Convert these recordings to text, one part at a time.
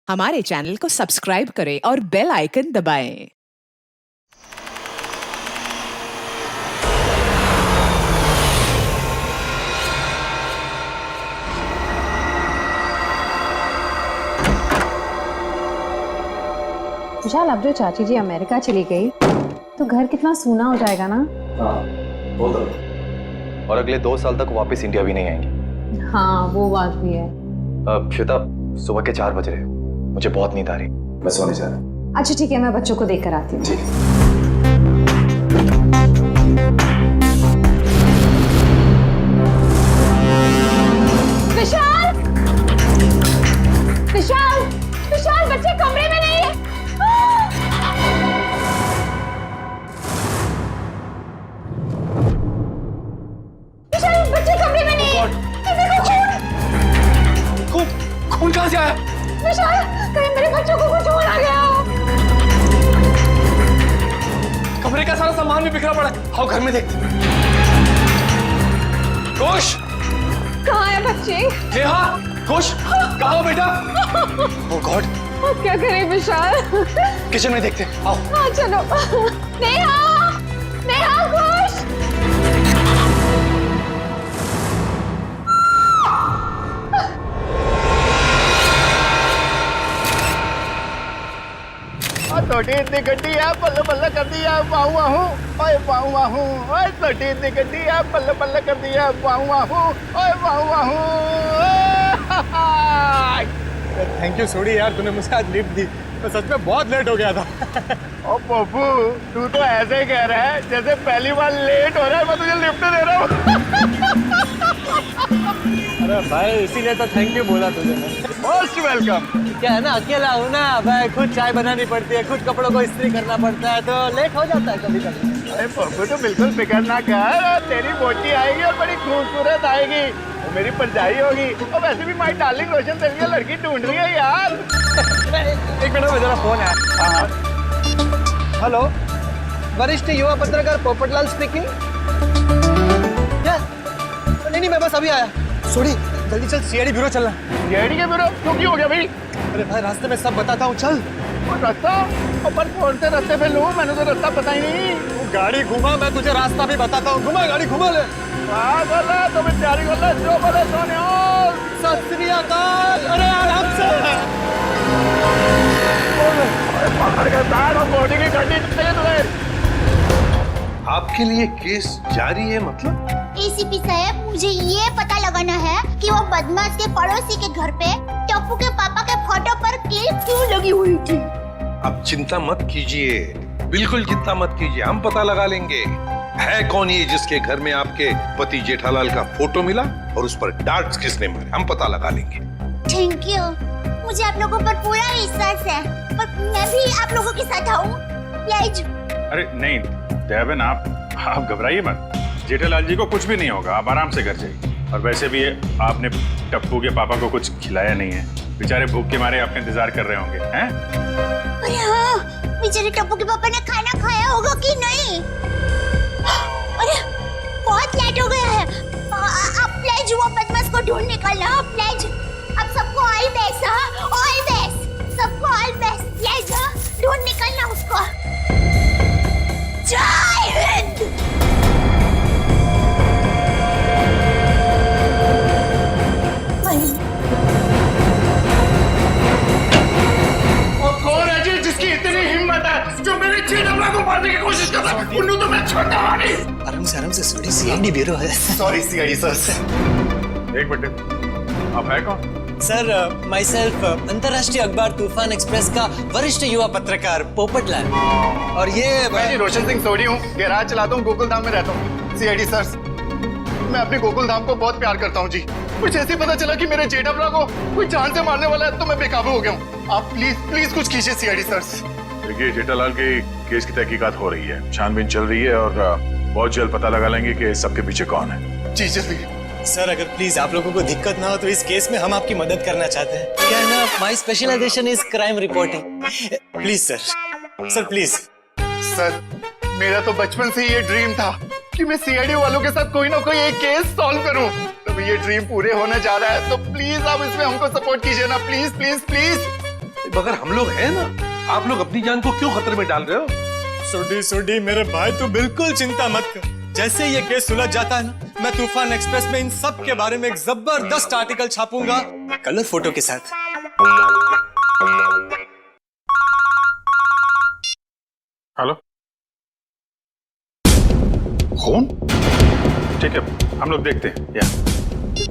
हमारे चैनल को सब्सक्राइब करें और बेल आइकन दबाएं। विशाल, अब जो चाची जी अमेरिका चली गई तो घर कितना सूना हो जाएगा ना। हाँ, बहुत ज़्यादा। और अगले 2 साल तक वापस इंडिया भी नहीं आएंगे। हाँ, वो बात भी है। श्वेता, सुबह के 4 बज रहे हैं, मुझे बहुत नींद आ रही, मैं सोने जा रहा हूँ। अच्छा ठीक है, मैं बच्चों को देख कर आती हूँ। ठीक है। विशाल, विशाल, विशाल, बच्चे कमरे में नहीं है। विशाल, बच्चे कमरे में नहीं है। देखो खून। खून कहाँ से आया? विशाल, कहीं मेरे बच्चों को कुछ हो ना गया हो। कमरे का सारा सामान भी बिखरा पड़ा है। आओ घर में देखते हैं। घोष, कहाँ है बच्चे? नेहा, घोष, कहाँ हो बेटा? ओह गॉड, अब क्या करें विशाल? किचन में देखते हैं, आओ। हाँ चलो। नेहा, नेहा, घोष। छोटी इतनी गड्डी है, बल्ले बल्ले कर दिया, वाहू वाहू, ओए वाहू वाहू, ओए छोटी इतनी गड्डी है, बल्ले बल्ले कर दिया, वाहू वाहू, ओए वाहू वाहू। थैंक यू सोडी यार, तूने मुझे आज लिफ्ट दी। मैं सच में बहुत लेट हो गया था। ओ पप्पू, तू तो ऐसे ही कह रहा है जैसे पहली बार लेट हो रहा है मैं तुझे लिफ्ट दे रहा हूँ। अरे भाई, इसीलिए तो थैंक यू बोला तुझे मैं। Most welcome. क्या है ना, अकेला हूँ ना भाई, खुद चाय बनानी पड़ती है, खुद कपड़ों को इस्त्री करना पड़ता है, तो लेट हो जाता है कभी कभी। अरे पप्पू, तो बिल्कुल फिक्र ना कर, तेरी बोटी आएगी और बड़ी खूबसूरत आएगी, वो मेरी परछाई होगी। और वैसे भी माई डार्लिंग रोशन तेरे लिए लड़की ढूंढ रही है यार। एक मिनट में जरा फोन है। हेलो, वरिष्ठ युवा पत्रकार पोपटलाल स्पीकिंग। क्या? नहीं, मैं बस अभी आया। सोडी, जल्दी चल, सीआईडी ब्यूरो चलना। सीआईडी के ब्यूरो? क्यों, क्या हो गया भाई? अरे भाई, रास्ते में सब बताता हूँ, चल। और रास्ता? पर कौन से रास्ते पे लूं? मैंने तो रास्ता पता ही नहीं। तू गाड़ी घुमा, मैं तुझे रास्ता भी बताता हूँ। घुमा गाड़ी, घुमा ले। पागल है, तो मैं तैयारी कर ले, जो बोले सोने। सत श्री अकाल। अरे आराम से। पकड़ के बैठ और बॉडी की गड्डी चाहिए तुझे। आपके लिए केस जारी है मतलब? एसीपी साहब, मुझे ये पता लगाना है कि वो बदमाश के पड़ोसी के घर पे टप्पू के पापा के फोटो पर क्लिप क्यों लगी हुई थी। अब चिंता मत कीजिए, बिल्कुल चिंता मत कीजिए, हम पता लगा लेंगे है कौन ये जिसके घर में आपके पति जेठालाल का फोटो मिला और उस पर डार्ट्स किसने मारे, हम पता लगा लेंगे। थैंक यू, मुझे आप लोगों पर पूरा विश्वास है, पर मैं भी आप लोगों के साथ आऊँ प्लीज। अरे नहीं देवन, आप घबराइए मत, जेठालाल जी को कुछ भी नहीं होगा, आप आराम से घर जाइए। और वैसे भी आपने टप्पू के पापा को कुछ खिलाया नहीं है, बेचारे भूख के मारे आपका इंतजार कर रहे होंगे, हैं? अरे हाँ, बेचारे टप्पू के पापा ने खाना खाया होगा कि नहीं? अरे बहुत लेट हो गया है, आप प्लीज वो बदमाश को ढूंढ निकालना, प्लीज। आप सबको ऑल बेस्ट, हाँ ऑल बेस्ट, सबको ऑल बेस्ट, प्लीज ढूंढ निकालना उसको। जय हिंद। और कौन है जी जिसकी इतनी हिम्मत है जो मेरे जेठालाल को मारने की कोशिश कर रहा है? उन्हें तो मैं छोड़ता नहीं। आराम से सोडी, सीआईडी ब्यूरो है। Sorry CID sir. एक मिनट, आप है कौन? सर, माई सेल्फ अंतर्राष्ट्रीय अखबार तूफान एक्सप्रेस का वरिष्ठ युवा पत्रकार पोपटलाल। और ये मैं जी रोशन सिंह सोडी हूँ, गैराज चलाता हूँ, गोकुल धाम में रहता हूँ। सीआईडी सर, मैं अपने गोकुल धाम को बहुत प्यार करता हूँ जी। कुछ ऐसे पता चला कि मेरे जेठालाल को कोई जान से मारने वाला है, तो मैं बेकाबू हो गया हूँ। आप प्लीज कुछ कीजिए सीआईडी सर। देखिए, जेठालाल के केस की तहकीकात हो रही है, छानबीन चल रही है और बहुत जल्द पता लगा लेंगे कि सबके पीछे कौन है। जी जल्दी। सर, अगर प्लीज आप लोगों को दिक्कत ना हो तो इस केस में हम आपकी मदद करना चाहते हैं। क्या है ना, my specialisation is crime reporting. Please sir, please. Sir, मेरा तो बचपन से ये ड्रीम था कि मैं सीआईडी वालों के साथ कोई ना कोई एक केस सॉल्व करूं। तो ये ड्रीम पूरे होने जा रहा है, तो प्लीज आप इसमें हमको सपोर्ट कीजिए ना, प्लीज प्लीज प्लीज। मगर हम लोग हैं ना, आप लोग अपनी जान को क्यों खतरे में डाल रहे हो? सुडी मेरे भाई, तू बिल्कुल चिंता मत कर। जैसे ही ये केस सुलझ जाता है ना, मैं तूफान एक्सप्रेस में इन सब के बारे में एक जबरदस्त आर्टिकल छापूंगा, कलर फोटो के साथ। हेलो, खून? ठीक है, हम लोग देखते हैं। या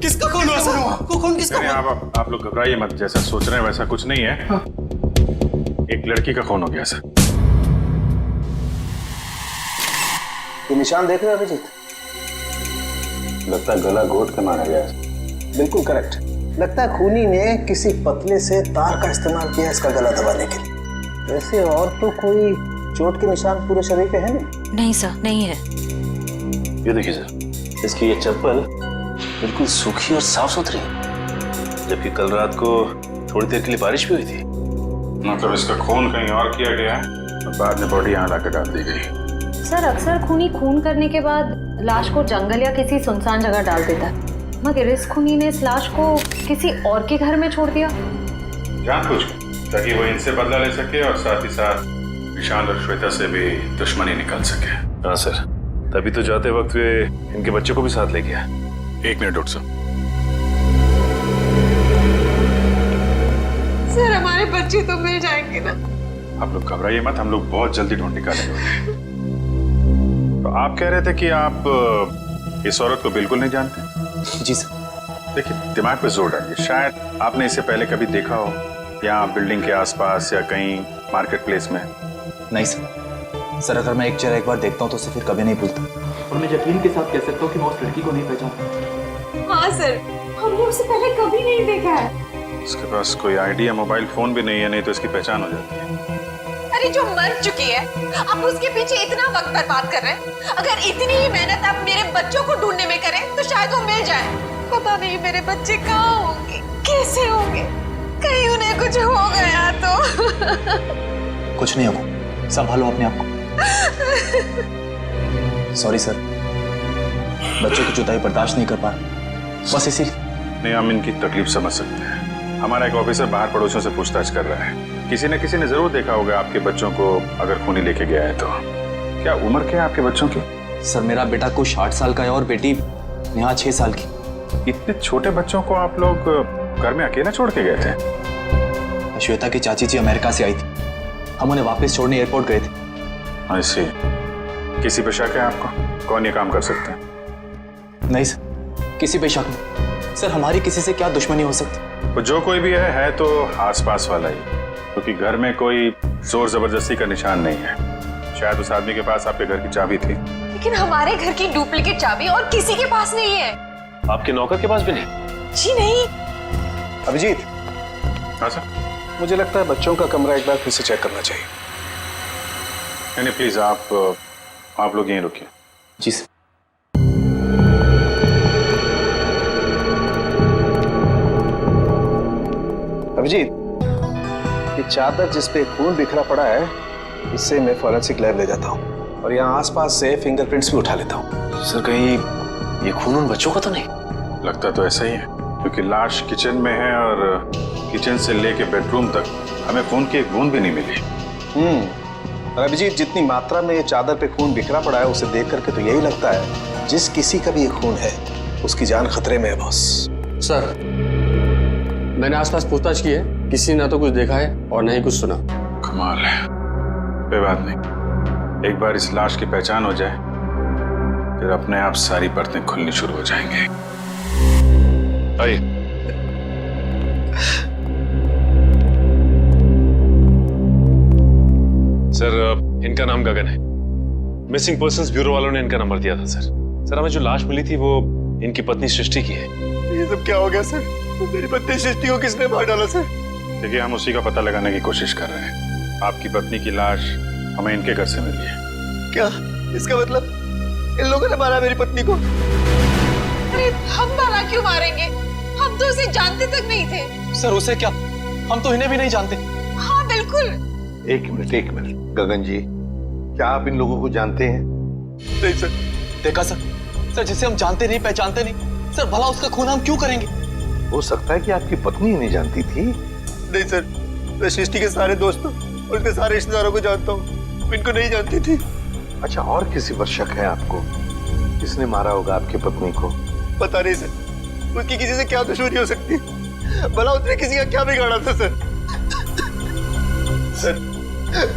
किसका खून हुआ सर? खून किसका नहीं, हुआ? आप लोग घबराइए मत, जैसा सोच रहे हैं वैसा कुछ नहीं है। एक लड़की का खून हो गया सर। ये निशान देख रहे हो अभिजीत? लगता है गला घोट के मारा गया है। बिल्कुल करेक्ट। लगता है खूनी ने किसी पतले से तार का इस्तेमाल किया इसका गला दबाने के लिए। वैसे और तो कोई चोट के निशान पूरे शरीर पे है नहीं? नहीं सर, नहीं है। ये देखिए सर, इसकी ये चप्पल बिल्कुल सूखी और साफ सुथरी है, जबकि कल रात को थोड़ी देर के लिए बारिश भी हुई थी। मतलब इसका खून कहीं और किया गया है और बाद में बॉडी यहाँ लाकर डाल दी गई। सर अक्सर खूनी खून करने के बाद लाश को जंगल या किसी सुनसान जगह डाल देता है, मगर इस खूनी ने इस लाश को किसी और के घर में छोड़ दिया। जानबूझकर, ताकि वो इनसे बदला ले सके और साथ ही साथ निशान और श्वेता से भी दुश्मनी निकल सके। हाँ सर, तभी तो जाते वक्त वे इनके बच्चे को भी साथ ले गया। 1 मिनट डॉक्टर साहब। सर हमारे बच्चे तो मिल जाएंगे ना? आप लोग घबराइए मत, हम लोग बहुत जल्दी ढूंढ निकालेंगे। तो आप कह रहे थे कि आप इस औरत को बिल्कुल नहीं जानते? जी सर। देखिए, दिमाग पे जोर डालिए। शायद आपने इसे पहले कभी देखा हो, या बिल्डिंग के आसपास या कहीं मार्केट प्लेस में। नहीं सर, अगर मैं एक चेहरा एक बार देखता हूँ तो उसे फिर कभी नहीं भूलता। और मैं यकीन के साथ कह सकता हूँ कि मैं उस लड़की को नहीं पहचानता। हाँ सर, हमने उसे पहले कभी नहीं देखा है। उसके पास कोई आईडी या मोबाइल फोन भी नहीं है, नहीं तो इसकी पहचान हो जाती है। अरे जो मर चुकी है, आप उसके पीछे इतना वक्त बर्बाद कर रहे हैं। अगर इतनी ही मेहनत आप मेरे बच्चों को ढूंढने में करें तो शायद वो मिल जाए। पता नहीं मेरे बच्चे कहाँ होंगे, कैसे होंगे, कहीं उन्हें कुछ हो गया तो। कुछ नहीं होगा, संभालो अपने आप को। सॉरी सर, बच्चों की जुदाई बर्दाश्त नहीं कर पा रहा, बस इसीलिए। नहीं, हम इनकी तकलीफ समझ सकते हैं। हमारा एक ऑफिसर बाहर पड़ोसियों से पूछताछ कर रहा है। किसी न किसी ने जरूर देखा होगा आपके बच्चों को, अगर खूनी लेके गया है तो। क्या उम्र क्या है आपके बच्चों की? सर मेरा बेटा कुछ 8 साल का है और बेटी यहाँ 6 साल की। इतने छोटे बच्चों को आप लोग घर में अकेला छोड़ के गए थे? श्वेता की चाची जी अमेरिका से आई थी, हम उन्हें वापस छोड़ने एयरपोर्ट गए थे। ऐसे किसी पे शक है आपको? कौन ये काम कर सकते हैं? नहीं सर, किसी पे शक नहीं। सर हमारी किसी से क्या दुश्मनी हो सकती? तो जो कोई भी है तो आसपास वाला ही, क्योंकि घर में कोई जोर जबरदस्ती का निशान नहीं है। शायद उस आदमी के पास आपके घर की चाबी थी। लेकिन हमारे घर की डुप्लीकेट चाबी और किसी के पास नहीं है। आपके नौकर के पास भी नहीं? जी नहीं। अभिजीत। हाँ सर। मुझे लगता है बच्चों का कमरा एक बार फिर से चेक करना चाहिए। नहीं प्लीज, आप लोग यहीं रुकिए। जी सर। अभिजीत, ये चादर जिस पे खून बिखरा पड़ा है, इससे मैं फॉरेंसिक लैब ले जाता हूँ और यहाँ आसपास से फिंगरप्रिंट्स भी उठा लेता हूँ। सर कहीं ये खून उन बच्चों का तो नहीं? लगता तो ऐसा ही है, क्योंकि लाश किचन में है और किचन से लेके बेडरूम तक हमें खून की एक बूंद भी नहीं मिली। और अभिजीत, जितनी मात्रा में ये चादर पे खून बिखरा पड़ा है उसे देख करके तो यही लगता है जिस किसी का भी ये खून है उसकी जान खतरे में है बॉस। सर मैंने आसपास पूछताछ की है, किसी ने ना तो कुछ देखा है और ना ही कुछ सुना। कमाल है। कोई बात नहीं, एक बार इस लाश की पहचान हो जाए फिर अपने आप सारी परतें खुलनी शुरू हो जाएंगे। आइए। सर इनका नाम गगन है। मिसिंग पर्संस ब्यूरो वालों ने इनका नंबर दिया था सर। सर हमें जो लाश मिली थी वो इनकी पत्नी सृष्टि की है। ये सब क्या हो गया सर? मेरी पत्नी सृष्टि को किसने मार डाला सर? देखिए, हम उसी का पता लगाने की कोशिश कर रहे हैं। आपकी पत्नी की लाश हमें इनके घर से मिली है। क्या इसका मतलब इन लोगों ने मारा मेरी पत्नी को? अरे हम भला क्यों मारेंगे? हम तो उसे जानते तक नहीं थे। सर उसे क्या? हम तो इन्हें भी नहीं जानते। हाँ बिल्कुल। एक मिनट गगन जी, क्या आप इन लोगों को जानते हैं? नहीं सर। देखा सर जिसे हम जानते नहीं पहचानते नहीं, सर भला उसका खून हम क्यों करेंगे? हो सकता है कि आपकी पत्नी ही नहीं जानती थी। नहीं सर, मैं सृष्टि के सारे दोस्तों और उसके सारे रिश्तेदारों को जानता हूँ, इनको नहीं जानती थी। अच्छा, और किसी पर शक है आपको? किसने मारा होगा आपकी पत्नी को? पता नहीं सर, उसकी किसी से क्या दुश्मनी हो सकती, भला उसने किसी का क्या बिगाड़ा था सर। सर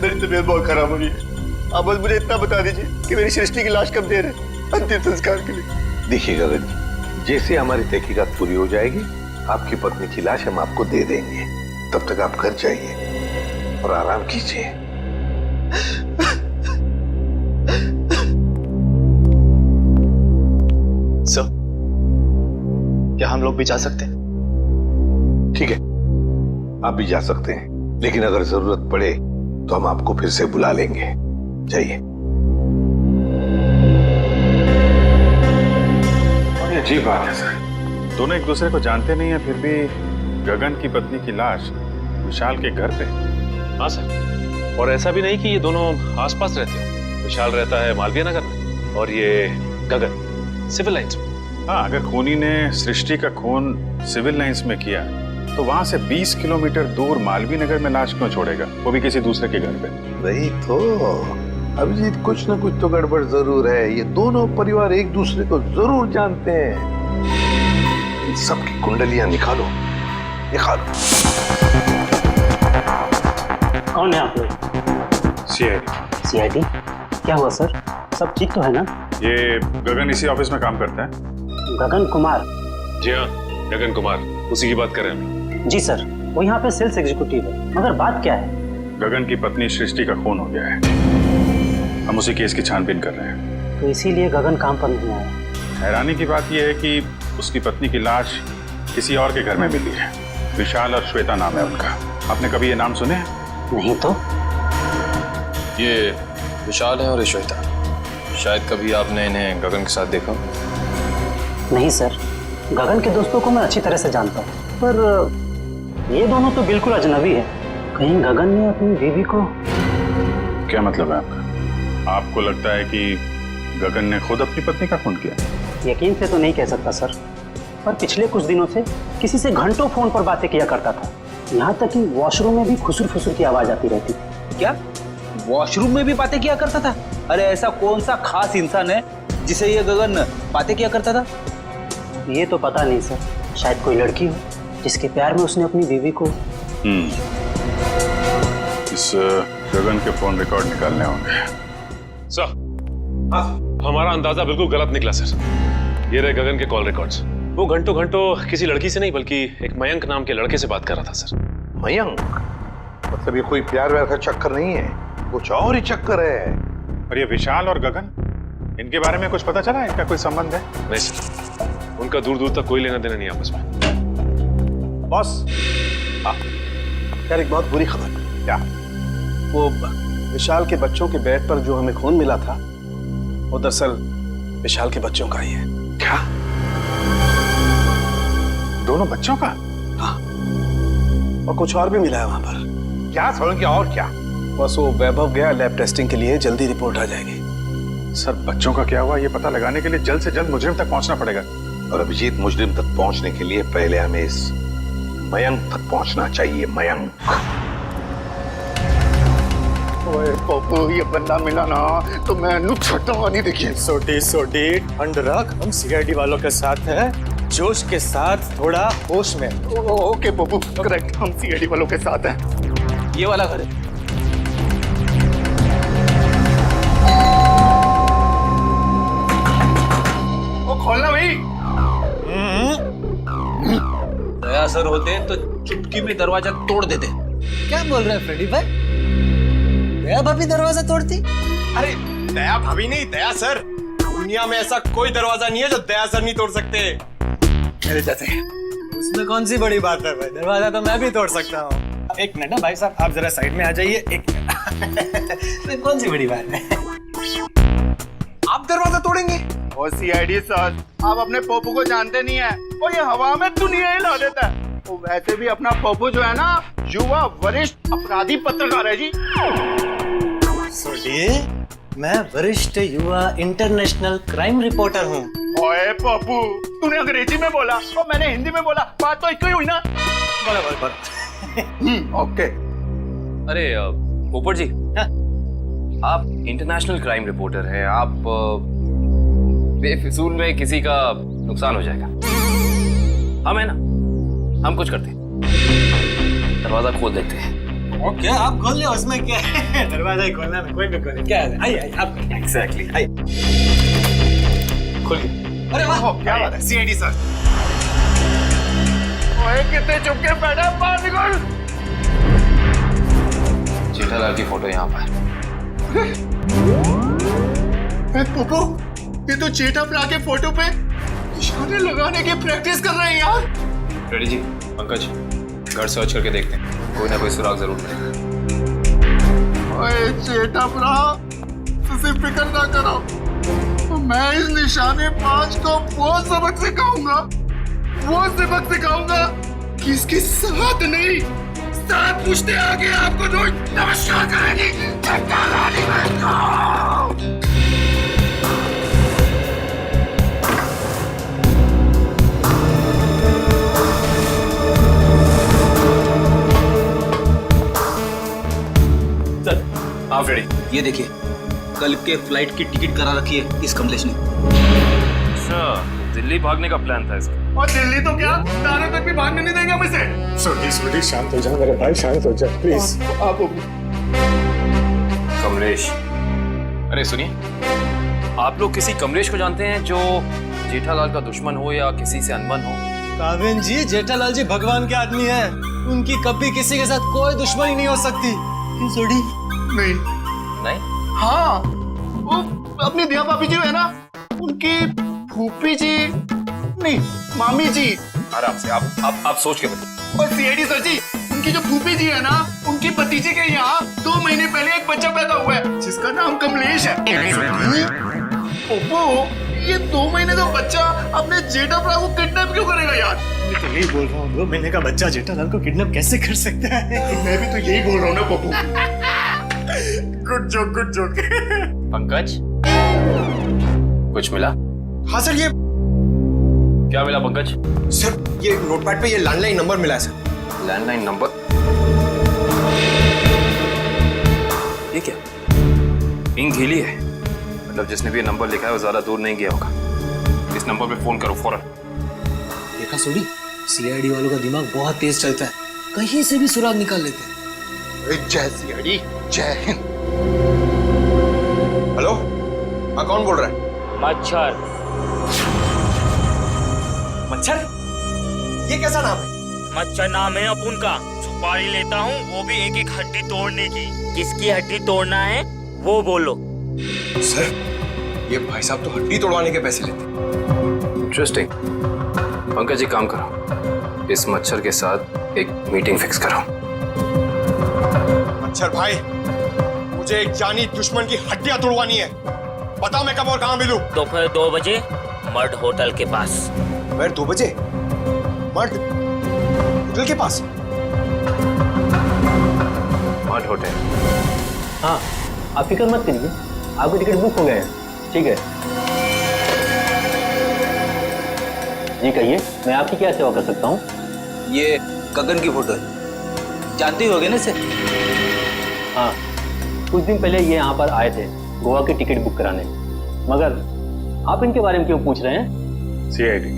मेरी तबीयत बहुत खराब हो रही है, आप बस मुझे इतना बता दीजिए कि मेरी सृष्टि की लाश कब दे रहे अंतिम संस्कार के लिए। देखिए गगन जी, जैसे हमारी तहकीकात पूरी हो जाएगी आपकी पत्नी की लाश हम आपको दे देंगे। तब तक आप घर जाइए और आराम कीजिए। सर, क्या हम लोग भी जा सकते हैं? ठीक है, आप भी जा सकते हैं, लेकिन अगर जरूरत पड़े तो हम आपको फिर से बुला लेंगे। जाइए। और ये अजीब बात है सर, दोनों एक दूसरे को जानते नहीं है, फिर भी गगन की पत्नी की लाश विशाल के घर पे। हाँ सर, और ऐसा भी नहीं कि ये दोनों आसपास रहते हो। विशाल रहता है मालवीय नगर में और ये गगन सिविल लाइंस में। हाँ, अगर खूनी ने सृष्टि का खून सिविल लाइंस में किया तो वहां से 20 किलोमीटर दूर मालवीय नगर में लाश क्यों छोड़ेगा, वो भी किसी दूसरे के घर पे? वही तो अभिजीत, कुछ ना कुछ तो गड़बड़ जरूर है। ये दोनों परिवार एक दूसरे को जरूर जानते हैं। इन सबकी कुंडलियां निकालो, निकालो। कौन है आप लोग? सीआईडी। सीआईडी? क्या हुआ सर, सब ठीक तो है ना? ये गगन इसी ऑफिस में काम करता है। गगन कुमार? जी हाँ, गगन कुमार, उसी की बात कर रहे हैं हम। जी सर, वो यहाँ पे सेल्स एग्जीक्यूटिव है। मगर बात क्या है? गगन की पत्नी सृष्टि का खून हो गया है, हम उसी केस की छानबीन कर रहे हैं। तो इसीलिए गगन काम पर नहीं आया। हैरानी की बात यह है कि उसकी पत्नी की लाश किसी और के घर में मिली है। विशाल और श्वेता नाम है उनका। आपने कभी ये नाम सुने हैं? नहीं तो। ये विशाल है और ये श्वेता। शायद कभी आपने इन्हें गगन के साथ देखा? नहीं सर, गगन के दोस्तों को मैं अच्छी तरह से जानता हूँ, पर ये दोनों तो बिल्कुल अजनबी है। कहीं गगन ने अपनी बीवी को... क्या मतलब है आपका? आपको लगता है कि गगन ने खुद अपनी पत्नी का खून किया? यकीन से तो नहीं कह सकता सर, पर पिछले कुछ दिनों से किसी से घंटों फोन पर बातें किया करता था। यहाँ तक कि वॉशरूम में भी खुसुर फुसुर की आवाज आती रहती थी। क्या वॉशरूम में भी बातें किया करता था? अरे ऐसा कौन सा खास इंसान है जिसे ये गगन बातें किया करता था? ये तो पता नहीं सर, शायद कोई लड़की हो जिसके प्यार में उसने अपनी बीवी को... इस गगन के फोन रिकॉर्ड निकालने होंगे। सर, हमारा अंदाजा बिल्कुल गलत निकला सर। ये रहे गगन के कॉल रिकॉर्ड्स। वो घंटों घंटों किसी लड़की से नहीं बल्कि एक मयंक नाम के लड़के से बात कर रहा था सर। मयंक? मतलब ये कोई प्यार व्यार का चक्कर नहीं है, कुछ और ही चक्कर है। और ये विशाल और गगन, इनके बारे में कुछ पता चला? इनका कोई संबंध है? नहीं सर, उनका दूर दूर तक कोई लेना देना नहीं आपस में। बॉस, यार एक बहुत बुरी खबर। क्या? वो विशाल के बच्चों के बेड पर जो हमें खून मिला था वो दरअसल विशाल के बच्चों का ही है। क्या? दोनों बच्चों का? हाँ, और कुछ और भी मिला है वहां पर। क्या समझ गया? और क्या? बस वो वैभव गया लैब टेस्टिंग के लिए, जल्दी रिपोर्ट आ जाएगी। सर, बच्चों का क्या हुआ ये पता लगाने के लिए जल्द से जल्द मुजरिम तक पहुंचना पड़ेगा। और अभिजीत, मुजरिम तक पहुंचने के लिए पहले हमें इस मयंक तक पहुंचना चाहिए। मयंक। ओए पप्पू, ये बंदा मिला ना तो मैं नु छटूंगा नहीं। देखिए सोटी ठंड रख, हम सीआईडी वालों के साथ हैं, जोश के साथ, थोड़ा होश में। ओके पप्पू, करेक्ट, हम सीआईडी वालों के साथ हैं। ये वाला घर है। वो खोलना भाई। दया सर होते तो चुटकी में दरवाजा तोड़ देते। क्या बोल रहे हैं फ्रेडी भाई? दया भाभी दरवाजा तोड़ती? अरे दया भाभी नहीं, दया सर। दुनिया में ऐसा कोई दरवाजा नहीं है जो दया सर नहीं तोड़ सकते। मेरे जैसे। उसमें कौन सी बड़ी बात है भाई, दरवाजा तो मैं भी तोड़ सकता हूँ। एक मिनट ना भाई साहब, आप जरा साइड में आ जाइए। एक मिनट। कौन सी बड़ी बात है? आप दरवाजा तोड़ेंगे? और सीआईडी सर, आप अपने पप्पू को जानते नहीं है, वो ये हवा में दुनिया हिला देता है। वो वैसे भी अपना पप्पू जो है ना, युवा वरिष्ठ अपराधी पत्रकार है जी। सोडिए, मैं वरिष्ठ युवा इंटरनेशनल क्राइम रिपोर्टर हूँ। ओए पप्पू, तूने अंग्रेजी में बोला और मैंने हिंदी में बोला, बात तो एक ही हुई ना। बराबर। ओके, अरे पोपट जी, आप इंटरनेशनल क्राइम रिपोर्टर हैं। आप बेफिजूल में किसी का नुकसान हो जाएगा। हम है ना, हम कुछ करते हैं, दरवाजा खोल देते हैं। ओके, आप खोल ले, उसमें क्या है? दरवाजा ही खोलना है, कोई भी खोले। क्या है? आइए आप। एग्जैक्टली। आइए। खोल गया। अरे वाह, क्या बात है सीआईडी सर। ओए कितने चुप के बैठा, बाहर निकल। जेठालाल की फोटो यहाँ पर। पोपो, ये तो जेठालाल के फोटो पे निशाने लगाने की प्रैक्टिस कर रहे हैं यार। रेडी जी, पंकज घर सर्च करके देखते हैं, कोई ना कोई सुराग जरूर मिलेगा। ओए जेठालाल, तुझे फिक्र ना करो, मैं इस निशाने पांच को वो सबक सिखाऊंगा कि इसके साथ नहीं, साथ पूछते आगे आपको रोज नमस्कार करेंगे। सर आप रेडी? ये देखिए, कल के फ्लाइट की टिकट करा रखी है इस कमलेश ने। अच्छा, दिल्ली भागने का प्लान था इसका। और दिल्ली तो क्या, तारे तक भी भागने नहीं देगा मुझे। छोटी शांत हो जा मेरे भाई, शांत हो जा प्लीज। आप कमलेश, अरे सुनिए, आप लोग किसी कमलेश को जानते हैं जो जेठालाल का दुश्मन हो या किसी से अनबन हो? काबिन जी, जेठालाल जी भगवान के आदमी हैं, उनकी कभी किसी के साथ कोई दुश्मनी नहीं हो सकती। सोडी नहीं नहीं? हाँ, वो अपनी दिया भाभी जी है ना, उनकी फूफी जी नहीं, मामी जी। आराम से, आप सोच के बताइए। और सीआईडी सर जी, उनकी जो फूफी जी है ना, उनकी भतीजे के यहाँ 2 महीने पहले एक बच्चा पैदा हुआ है जिसका नाम कमलेश है। ओप्पो, ये 2 महीने का बच्चा अपने जेठालाल को किडनैप क्यों करेगा यार? मैं तो यही बोल रहा हूँ, 2 महीने का बच्चा जेठालाल को किडनैप कैसे कर सकता है? मैं भी तो यही बोल रहा हूँ ना पप्पू। Good joke. पंकज, कुछ मिला? हाँ सर, ये क्या मिला पंकज? सर, ये नोटपैड पे ये लैंडलाइन नंबर मिला है सर। Landline number? ये क्या? इंक गीली है, मतलब जिसने भी ये नंबर लिखा है वो ज्यादा दूर नहीं गया होगा। इस नंबर पे फोन करो फौरन। देखा सोडी, सीआईडी वालों का दिमाग बहुत तेज चलता है, कहीं से भी सुराग निकाल लेते हैं। जय सीआईडी, जय हिंद। हेलो, हाँ कौन बोल रहा है? मच्छर। मच्छर? ये कैसा नाम है? मच्छर नाम है अपुन का। सुपारी लेता हूँ, वो भी एक एक हड्डी तोड़ने की। किसकी हड्डी तोड़ना है वो बोलो। सर, ये भाई साहब तो हड्डी तोड़वाने के पैसे लेते। इंटरेस्टिंग। पंकज जी काम करो, इस मच्छर के साथ एक मीटिंग फिक्स करो। मच्छर भाई, मुझे एक जानी दुश्मन की हड्डियां तोड़वानी है। बताओ मैं कब और कहाँ मिलूं? दोपहर 2 बजे मर्ड होटल के पास। दोपहर 2 बजे मर्द होटल के पास? Mud hotel? हाँ, आप फिक्र मत करिए, आपके टिकट बुक हो गए हैं। ठीक है जी, कहिए मैं आपकी क्या सेवा कर सकता हूँ? ये गगन की फोटो है, जानते ही होगे ना इसे? हाँ, कुछ दिन पहले ये यहाँ पर आए थे गोवा की टिकट बुक कराने, मगर आप इनके बारे में क्यों पूछ रहे हैं? सीआईडी,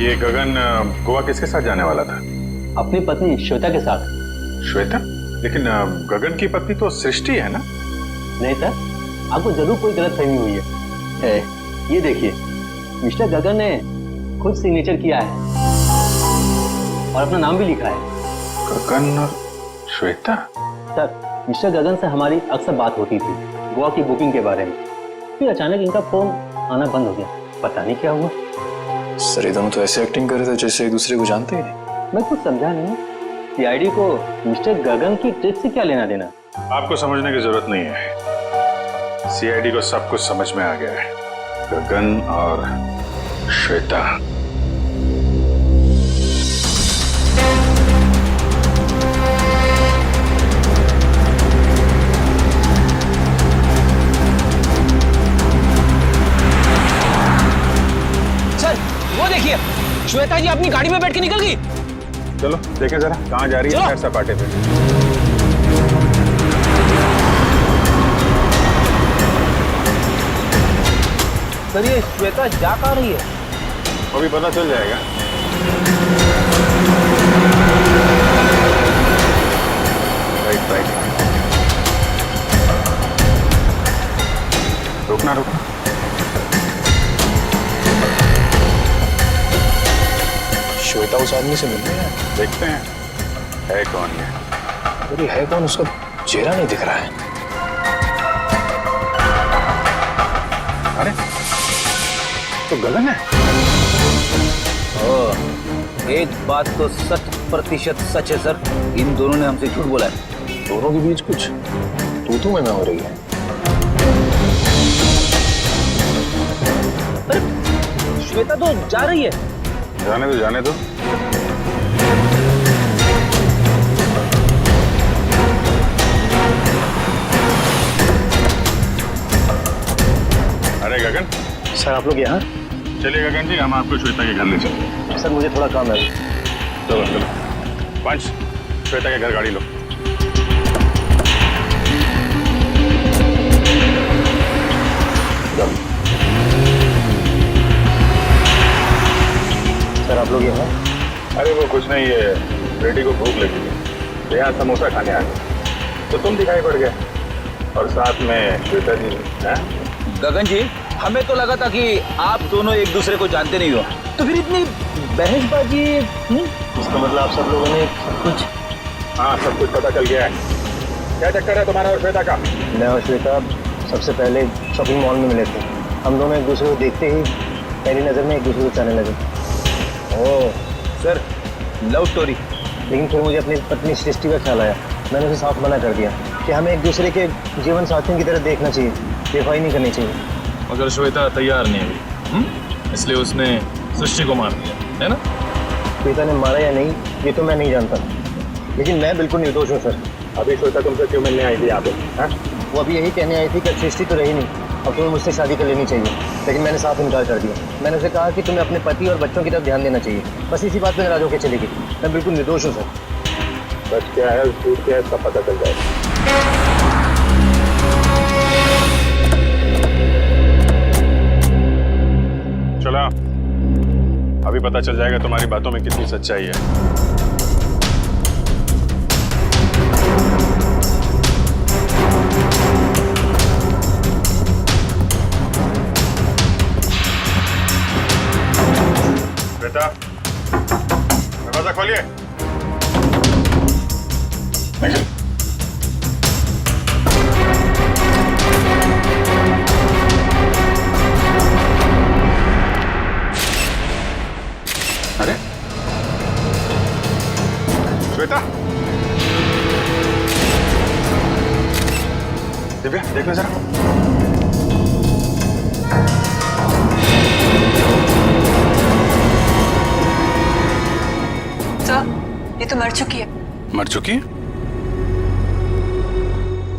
ये गगन गोवा किसके साथ जाने वाला था? अपनी पत्नी श्वेता के साथ। श्वेता? लेकिन गगन की पत्नी तो सृष्टि है ना? नहीं सर, आपको जरूर कोई गलतफहमी हुई है। ये देखिए, मिस्टर गगन ने खुद सिग्नेचर किया है और अपना नाम भी लिखा है। गगन और श्वेता? सर, मिस्टर गगन से हमारी अक्सर बात होती थी गोवा की बुकिंग के बारे में, फिर अचानक इनका फोन आना बंद हो गया, पता नहीं क्या हुआ। सर, ये दोनों तो ऐसे एक्टिंग कर रहे थे जैसे एक दूसरे को जानते ही नहीं। मैं कुछ समझा नहीं, सीआईडी को मिस्टर गगन की ट्रिक से क्या लेना देना? आपको समझने की जरूरत नहीं है, सीआईडी को सब कुछ समझ में आ गया है। गगन और श्वेता। वो देखिए, श्वेता जी अपनी गाड़ी में बैठ के निकल गई। चलो देखें जरा कहाँ जा रही है सपाटे पे। सर ये श्वेता जा कहाँ रही है? अभी पता चल जाएगा। राइट। रुकना। श्वेता उस आदमी से मिलने है। देखते हैं है कौन ये। अरे है कौन, उसका चेहरा नहीं दिख रहा है। अरे तो गगन है। एक बात तो 100% सच है सर, इन दोनों ने हमसे झूठ बोला है। दोनों के बीच कुछ तू में हो रही है। अरे श्वेता तो जा रही है। जाने दो। अरे गगन। सर आप लोग यहाँ? चलिए गगन जी, हम आपको श्वेता के घर ले चलते हैं। सर मुझे थोड़ा काम है। चलो पंच, श्वेता के घर गाड़ी लो। सर आप लोग यहाँ? अरे वो कुछ नहीं, है बेटी को भूख लगी है तो यहाँ समोसा खाने आ गए, तो तुम दिखाई पड़ गए और साथ में श्वेता जी। गगन जी, हमें तो लगा था कि आप दोनों एक दूसरे को जानते नहीं हो, तो फिर इतनी बहसबाजी। इसका मतलब आप सब लोगों ने कुछ? हाँ, सब कुछ पता चल गया है। क्या चक्कर है तुम्हारा और श्वेता का? मैं और श्वेता सबसे पहले शॉपिंग मॉल में मिले थे। हम दोनों एक दूसरे को देखते ही पहली नज़र में एक दूसरे को चाहने लगे। Oh sir, love story. लेकिन फिर मुझे अपनी पत्नी सृष्टि का ख्याल आया। मैंने उसे साफ मना कर दिया कि हमें एक दूसरे के जीवन साथियों की तरह देखना चाहिए, बेवफाई नहीं करनी चाहिए। मगर श्वेता तैयार नहीं हुई, इसलिए उसने सृष्टि को मार दिया, है ना? श्वेता ने मारा या नहीं ये तो मैं नहीं जानता, लेकिन मैं बिल्कुल निर्दोष हूँ सर। अभी श्वेता तुमसे क्यों मिलने आई थी यहाँ पे? वो अभी यही कहने आई थी कि सृष्टि तो रही नहीं, अब तुम्हें मुझसे शादी कर लेनी चाहिए, लेकिन मैंने साफ इनकार कर दिया। मैंने उसे कहा कि तुम्हें अपने पति और बच्चों की तरफ ध्यान देना चाहिए। बस इसी बात पे नाराज होकर चली गई। मैं बिल्कुल निर्दोष हूँ सर। बस क्या है, झूठ क्या है, इसका पता चल जाएगा। चलो, अभी पता चल जाएगा तुम्हारी बातों में कितनी सच्चाई है। बेटा, दरवाजा खोलिए। अरे श्वेता, दिव्या देखो जरा। ये तो मर चुकी है। मर चुकी है?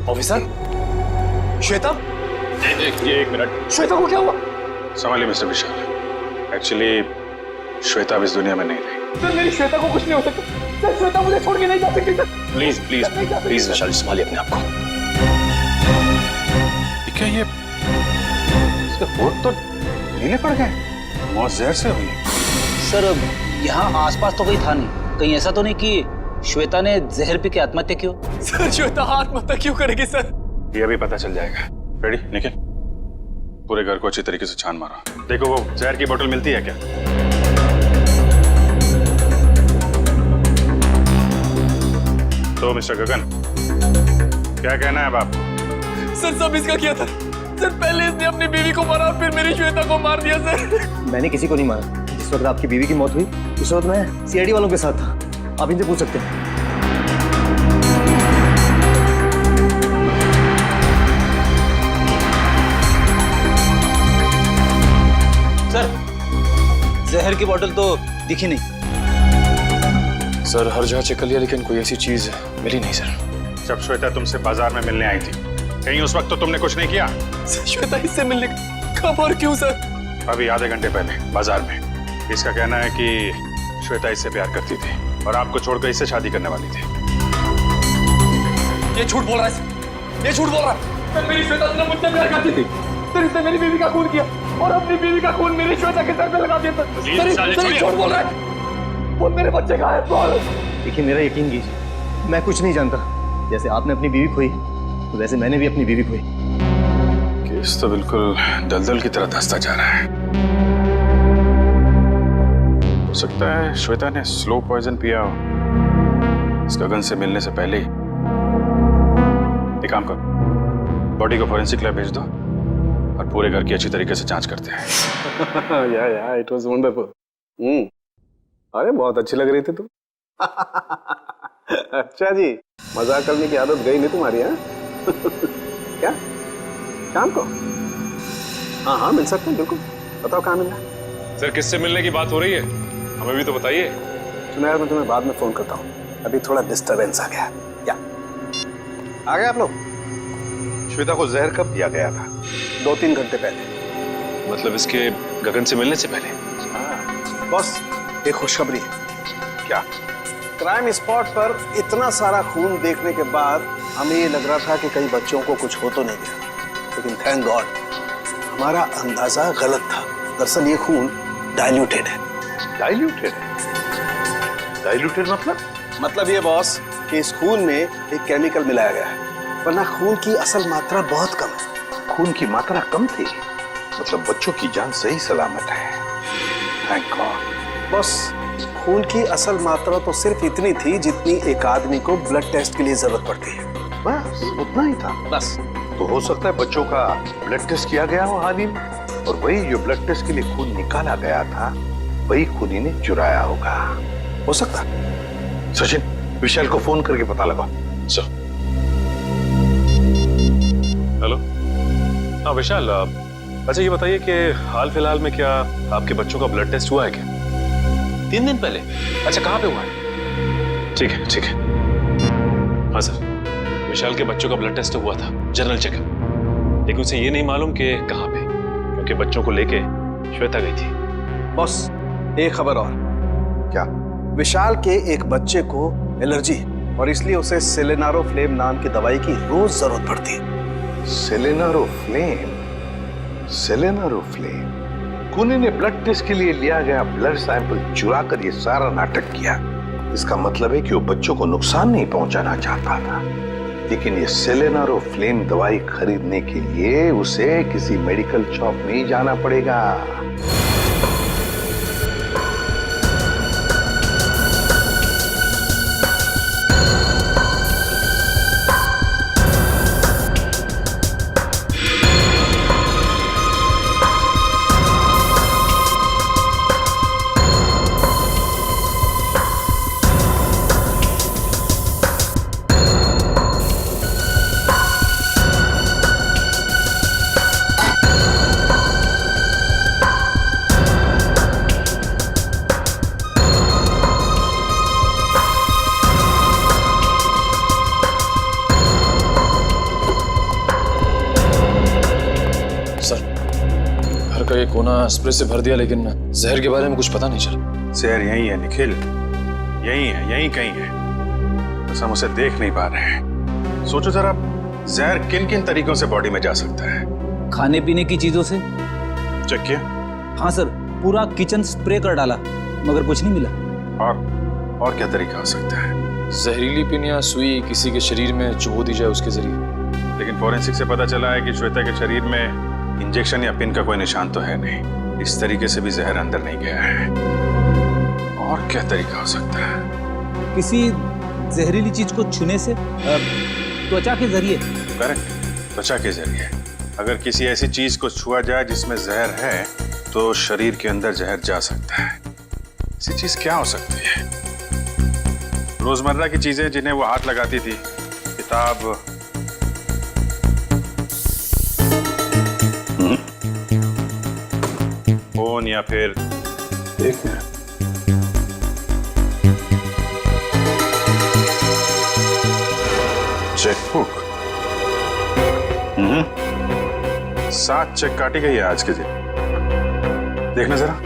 ऑफिसर, श्वेता? ये एक मिनट। श्वेता को क्या हुआ? संभालिए मिस्टर विशाल। एक्चुअली श्वेता अब इस दुनिया में नहीं रही। सर मेरी श्वेता को कुछ नहीं हो सकता। सर श्वेता मुझे छोड़ के नहीं जा सकती सर। प्लीज प्लीज प्लीज विशाल, संभालिए अपने आप को। क्या ये इसके होठ तो नीले पड़ गए? मौत जहर से हुई? सर यहाँ आसपास तो कोई था नहीं, कहीं ऐसा तो नहीं कि श्वेता ने जहर पी के आत्महत्या की हो? सर श्वेता आत्महत्या क्यों करेगी सर? ये अभी पता चल जाएगा। रेडी निखिल, पूरे घर को अच्छी तरीके से छान मारो। देखो वो जहर की बोतल मिलती है क्या? तो मिस्टर गगन, क्या कहना है अब आपको? सर सब इसका किया था सर। पहले इसने अपनी बीवी को मारा, फिर मेरी श्वेता को मार दिया सर। मैंने किसी को नहीं मारा। जिस वक्त आपकी बीवी की मौत हुई उस वक्त मैं सीआईडी वालों के साथ था। आप इनसे पूछ सकते हैं। सर जहर की बोतल तो दिखी नहीं। सर हर जगह चेक कर लिया लेकिन कोई ऐसी चीज मिली नहीं सर। जब श्वेता तुमसे बाजार में मिलने आई थी, कहीं उस वक्त तो तुमने कुछ नहीं किया? श्वेता इससे मिलने कब और क्यों सर? अभी आधे घंटे पहले बाजार में। इसका कहना है कि श्वेता इससे प्यार करती थी और आपको छोड़कर इससे शादी करने वाली थी। ये झूठ बोल रहा है, ये झूठ बोल रहा है। मेरी श्वेता ने मुझसे प्यार करती थी, फिर इसने मेरी बीवी का खून किया और अपनी बीवी का खून मेरी श्वेता के सर पे लगा दिया। झूठ बोल रहा है, वो मेरे बच्चे का है। बोल। देखिए मेरा यकीन कीजिए, मैं कुछ नहीं जानता। जैसे आपने अपनी बीवी खोई, तो वैसे मैंने भी अपनी बीवी खोई। केस तो बिल्कुल दलदल की तरह धंसता जा रहा है। हो सकता है श्वेता ने स्लो पॉइजन पिया हो इस गगन से मिलने से पहले ही। एक काम कर, बॉडी को फॉरेंसिक लैब भेज दो और पूरे घर की अच्छी तरीके से जांच करते हैं। या इट वाज वंडरफुल। अरे बहुत अच्छी लग रही थी तुम। अच्छा जी, मजाक करने की आदत गई नहीं तुम्हारी? हैं? क्या शाम को? हाँ हाँ मिल सकते हैं, बिल्कुल। बताओ कहाँ मिलना है? सर किससे मिलने की बात हो रही है, हमें भी तो बताइए। सुनो यार, मैं तुम्हें बाद में फोन करता हूँ, अभी थोड़ा डिस्टरबेंस आ गया। क्या आ गए आप लोग? श्वेता को जहर कब दिया गया था? 2-3 घंटे पहले। मतलब इसके गगन से मिलने से पहले? बॉस, एक खुशखबरी है। क्या? क्राइम स्पॉट पर इतना सारा खून देखने के बाद हमें ये लग रहा था कि कई बच्चों को कुछ हो तो नहीं गया, लेकिन थैंक गॉड हमारा अंदाजा गलत था। दरअसल ये खून डाइल्यूटेड है। डाइल्यूटेड? डाइल्यूटेड मतलब ये बॉस कि इस खून में एक केमिकल मिलाया गया है, वरना खून की असल मात्रा बहुत कम है। खून की मात्रा कम थी, मतलब बच्चों की जान सही सलामत है। Thank God. बॉस, खून की असल मात्रा तो सिर्फ इतनी थी जितनी एक आदमी को ब्लड टेस्ट के लिए जरूरत पड़ती है। बस उतना ही था। बस। तो हो सकता है बच्चों का ब्लड टेस्ट किया गया हो हाल ही में, और वही जो ब्लड टेस्ट के लिए खून निकाला गया था वही खूनी ने चुराया होगा। हो सकता। सचिन, विशाल को फोन करके पता लगाओ। सर। हेलो। हाँ विशाल, अच्छा ये बताइए कि हाल फिलहाल में क्या आपके बच्चों का ब्लड टेस्ट हुआ है क्या? 3 दिन पहले? अच्छा कहाँ पे हुआ है? ठीक है ठीक है। हाँ सर, विशाल के बच्चों का ब्लड टेस्ट हुआ था, जनरल चेकअप, लेकिन उसे ये नहीं मालूम कि कहाँ पे, क्योंकि बच्चों को लेके श्वेता गई थी। बॉस, एक खबर और। क्या? विशाल के एक बच्चे को एलर्जी और इसलिए उसे सेलेनारोफ्लेम नाम की दवाई की रोज जरूरत पड़ती है। सेलेनारोफ्लेम? सेलेनारोफ्लेम? खूनी ने ब्लड टेस्ट के लिए लिया गया ब्लड सैंपल चुरा कर ये सारा नाटक किया। इसका मतलब है कि वो बच्चों को नुकसान नहीं पहुंचाना चाहता था, लेकिन ये सेलेनारोफ्लेम दवाई खरीदने के लिए उसे किसी मेडिकल शॉप में ही जाना पड़ेगा। ये कोना स्प्रे से भर दिया, लेकिन जहर के बारे में कुछ पता नहीं चला। जहर यही है निखिल, यही है, यही कहीं है, बस हम उसे देख नहीं पा रहे हैं। सोचो जरा, जहर किन किन तरीकों से बॉडी में जा सकता है? खाने पीने की चीजों से। चेक किया? हाँ सर, पूरा किचन स्प्रे कर डाला मगर कुछ नहीं मिला। और क्या तरीका हो सकता है? जहरीली पिन या सुई किसी के शरीर में चुभो दी जाए उसके जरिए। लेकिन फॉरेंसिक से पता चला है कि श्वेता के शरीर में इंजेक्शन या पिन का कोई निशान तो है नहीं। इस तरीके से भी जहर अंदर नहीं गया है। और क्या तरीका हो सकता है? किसी जहरीली चीज को छूने से, त्वचा के जरिए। करेक्ट, त्वचा के जरिए। अगर किसी ऐसी चीज को छुआ जाए जिसमें जहर है तो शरीर के अंदर जहर जा सकता है। ऐसी चीज क्या हो सकती है? रोजमर्रा की चीजें जिन्हें वो हाथ लगाती थी, किताब, फोन, या फिर एक मिनट, चेकबुक। 7 चेक काटी गई है आज के दिन। देखना जरा।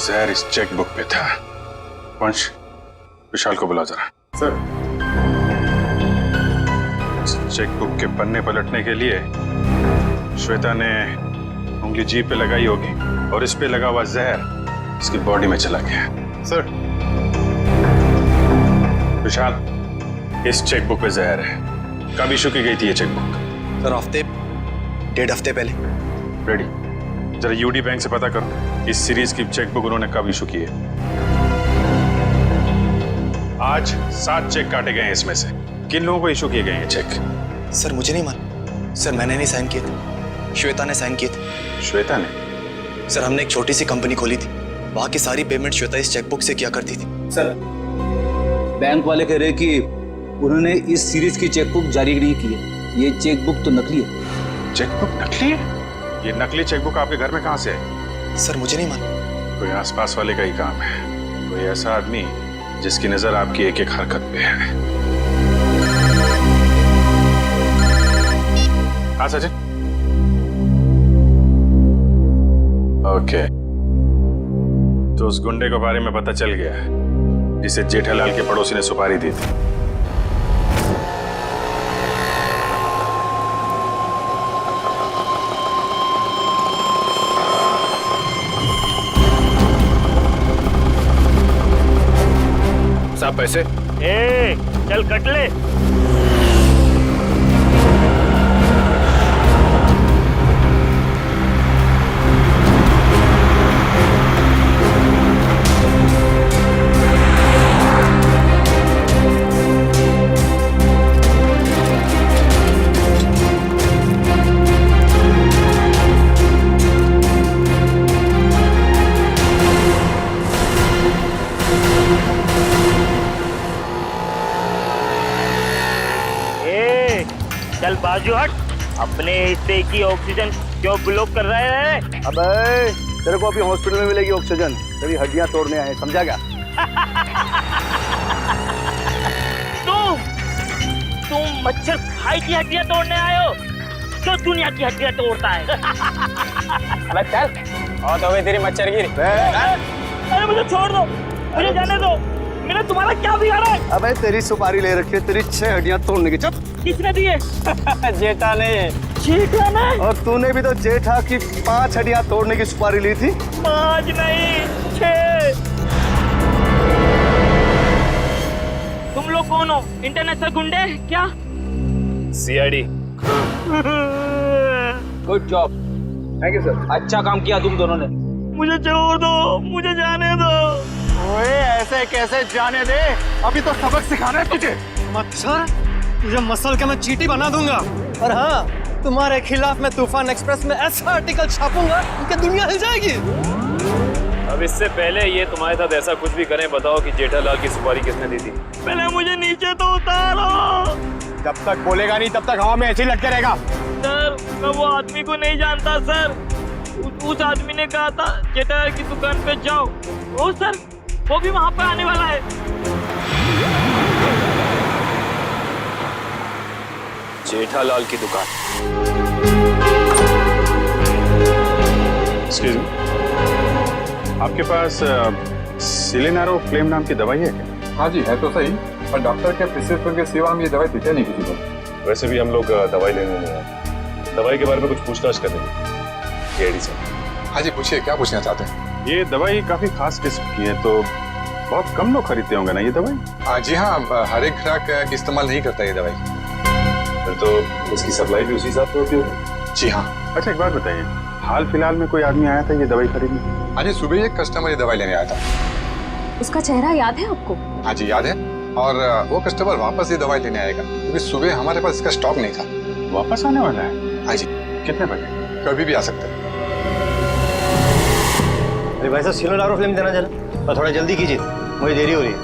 जहर इस चेकबुक पे था। वंश, विशाल को बुला जरा। सर। चेकबुक के पन्ने पलटने के लिए श्वेता ने उंगली जीभ पे लगाई होगी और इस पे लगा हुआ जहर इसकी बॉडी में चला गया। सर। विशाल, इस चेकबुक पे जहर है। कब इशू की गई थी ये चेकबुक? सर 1.5 हफ्ते पहले। रेडी, जरा यूडी बैंक से पता करो इस सीरीज की चेकबुक उन्होंने कब इशू की है। आज 7 चेक काटे गए हैं इसमें से। किन लोगों को इशू किए गए हैं चेक? सर मुझे नहीं मालूम। सर मैंने नहीं साइन किए थे, श्वेता ने साइन किए थे। श्वेता ने? सर हमने एक छोटी सी कंपनी खोली थी, वहां की सारी पेमेंट श्वेता इस चेकबुक से किया करती थी। सर बैंक वाले कह रहे कि उन्होंने इस सीरीज की चेकबुक जारी नहीं की है। ये चेकबुक तो नकली है। चेकबुक नकली है? ये नकली चेकबुक आपके घर में कहां से है? सर मुझे नहीं मालूम। कोई आसपास वाले का ही काम है, कोई ऐसा आदमी जिसकी नजर आपकी एक एक हरकत पे है। हाँ सचिन। ओके, तो उस गुंडे के बारे में पता चल गया है जिसे जेठालाल के पड़ोसी ने सुपारी दी थी। साहब पैसे। चल कट ले। चल बाजू हट। अपने हिस्से की ऑक्सीजन क्यों ब्लॉक कर रहे हैं? अबे तेरे को अभी हॉस्पिटल में मिलेगी ऑक्सीजन, तेरी हड्डियां तोड़ने आए, समझा क्या? तुम मच्छर खाई की हड्डियां तोड़ने आए हो? जो दुनिया की हड्डियां तोड़ता है। अबे चल, और तो तेरी मच्छर गिरी। अरे मुझे छोड़ दो, मुझे जाने दो। मैंने तुम्हारा क्या बिगाड़ा है? अबे तेरी सुपारी ले रखी है, तेरी 6 हड्डियां तोड़ने की। चुप। किसने दिए? जेठा ने। जेठा ने? और तूने भी तो जेठा की 5 हड्डियां तोड़ने की सुपारी ली थी। 5 नहीं 6। तुम लोग कौन हो? इंटरनेशनल गुंडे क्या? CID. Good job. Thank you sir. अच्छा काम किया तुम दोनों ने। मुझे छोड़ दो, मुझे जाने दो। ओए ऐसे कैसे जाने दे? अभी तो सबक सिखाना है तुझे। मच्छर, तुझे मसल के मैं चींटी बना दूंगा। और हाँ, तुम्हारे खिलाफ मैं तूफान एक्सप्रेस में ऐसा आर्टिकल छापूंगा कि दुनिया हिल जाएगी। अब इससे पहले ये तुम्हारे साथ ऐसा कुछ भी करें, बताओ कि जेठालाल की सुपारी किसने दी थी? पहले मुझे नीचे तो उतारो। जब तक बोलेगा नहीं तब तक हवा में ऐसे ही लटके रहेगा। सर मैं वो आदमी को नहीं जानता सर। उस आदमी ने कहा था जेठालाल की दुकान पे जाओ। ओ सर, वो भी वहाँ पर आने वाला है। जेठालाल की दुकान। एक्सक्यूज मी, आपके पास सिलेनारो फ्लेम नाम की दवाई है क्या? हाँ जी है तो सही, पर डॉक्टर के प्रिस्क्रिप्शन के सिवा हम ये दवाई देते नहीं किसी को। वैसे भी हम लोग दवाई लेने नहीं आए, दवाई के बारे में कुछ पूछताछ करेंगे। CID sir. हाँ जी पूछिए, क्या पूछना चाहते हैं? ये दवाई काफी खास किस्म की है, तो बहुत कम लोग खरीदते होंगे ना ये दवाई? जी हाँ, हर एक ग्राहक इस्तेमाल नहीं करता ये दवाई। फिर तो इसकी सप्लाई भी उसी हिसाब से होती होगी। जी हाँ। अच्छा एक बात बताइए, हाल फिलहाल में कोई आदमी आया था ये दवाई खरीदने? हाँ जी, सुबह एक कस्टमर ये दवाई लेने आया था। उसका चेहरा याद है आपको? हाँ जी याद है, और वो कस्टमर वापस ये दवाई लेने आएगा क्योंकि सुबह हमारे पास इसका स्टॉक नहीं था। वापस आने वाला है? हाँ जी। कितने बजे? कभी भी आ सकता है। अरे भाई साहब सिलेनारो फ्लेम देना जरा, और थोड़ा जल्दी कीजिए, मुझे देरी हो रही है।